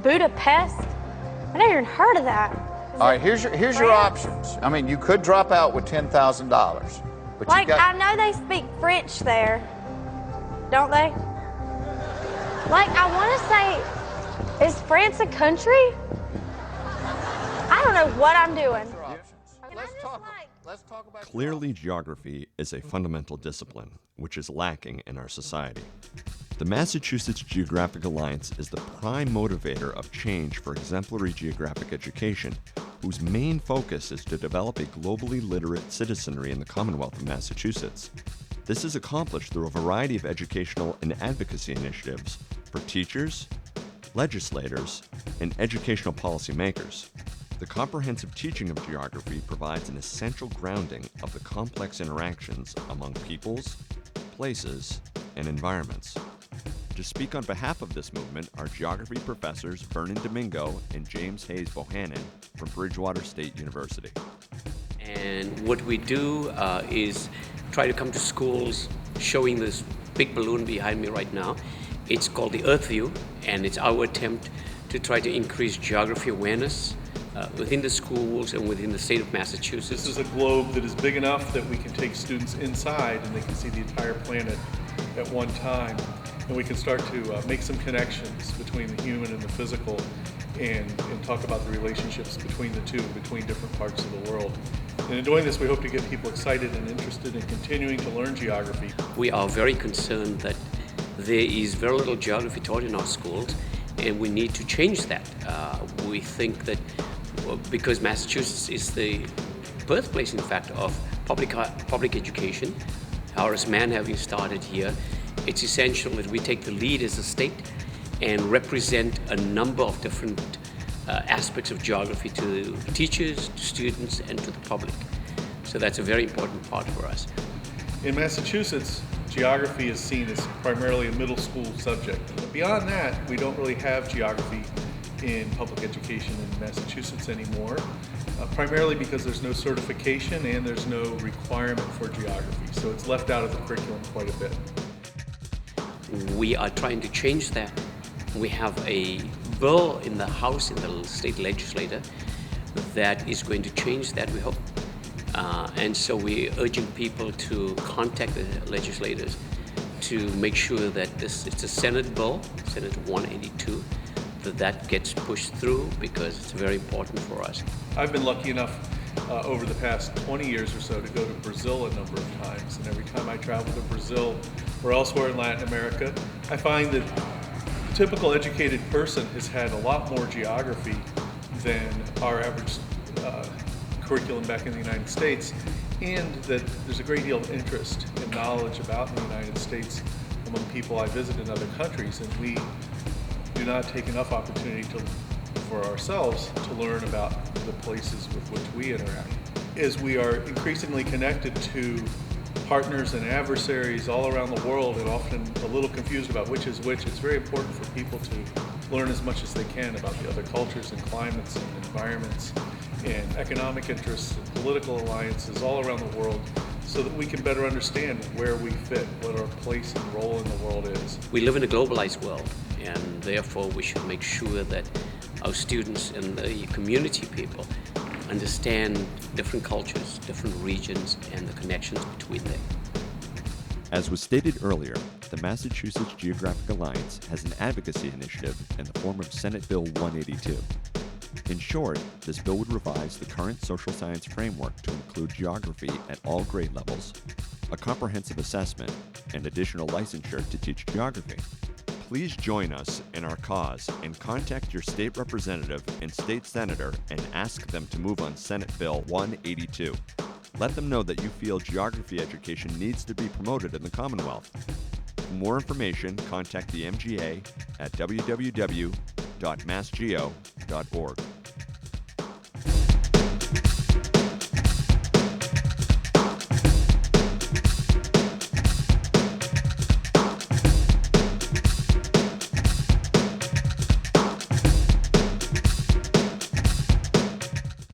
Budapest? I never even heard of that. All right, here's your options. I mean, you could drop out with $10,000, but Like, I know they speak French there, don't they? Like, I want to say, is France a country? I don't know what I'm doing. Let's talk about Clearly, geography is a fundamental discipline, which is lacking in our society. The Massachusetts Geographic Alliance is the prime motivator of change for exemplary geographic education, whose main focus is to develop a globally literate citizenry in the Commonwealth of Massachusetts. This is accomplished through a variety of educational and advocacy initiatives for teachers, legislators, and educational policymakers. The comprehensive teaching of geography provides an essential grounding of the complex interactions among peoples, places, and environments. To speak on behalf of this movement are geography professors Vernon Domingo and James Hayes-Bohanan from Bridgewater State University. And what we do is try to come to schools showing this big balloon behind me right now. It's called the Earth View, and it's our attempt to try to increase geography awareness within the schools and within the state of Massachusetts. This is a globe that is big enough that we can take students inside and they can see the entire planet at one time. And we can start to make some connections between the human and the physical and talk about the relationships between the two, between different parts of the world. And in doing this, we hope to get people excited and interested in continuing to learn geography. We are very concerned that there is very little geography taught in our schools, and we need to change that. We think that because Massachusetts is the birthplace, in fact, of public education, Horace Mann having started here, it's essential that we take the lead as a state and represent a number of different aspects of geography to teachers, to students, and to the public. So that's a very important part for us. In Massachusetts, geography is seen as primarily a middle school subject. But beyond that, we don't really have geography in public education in Massachusetts anymore, primarily because there's no certification and there's no requirement for geography. So it's left out of the curriculum quite a bit. We are trying to change that. We have a bill in the House, in the state legislature, that is going to change that, we hope. And so we're urging people to contact the legislators to make sure that it's a Senate bill, Senate 182, that gets pushed through because it's very important for us. I've been lucky enough over the past 20 years or so to go to Brazil a number of times, and every time I travel to Brazil or elsewhere in Latin America, I find that the typical educated person has had a lot more geography than our average curriculum back in the United States, and that there's a great deal of interest and knowledge about the United States among people I visit in other countries, and we do not take enough opportunity for ourselves to learn about the places with which we interact. As we are increasingly connected to partners and adversaries all around the world and often a little confused about which is which, it's very important for people to learn as much as they can about the other cultures and climates and environments and economic interests and political alliances all around the world so that we can better understand where we fit, what our place and role in the world is. We live in a globalized world, and therefore we should make sure that our students and the community people understand different cultures, different regions, and the connections between them. As was stated earlier, the Massachusetts Geographic Alliance has an advocacy initiative in the form of Senate Bill 182. In short, this bill would revise the current social science framework to include geography at all grade levels, a comprehensive assessment, and additional licensure to teach geography. Please join us in our cause and contact your state representative and state senator and ask them to move on Senate Bill 182. Let them know that you feel geography education needs to be promoted in the Commonwealth. For more information, contact the MGA at www.massgeo.org.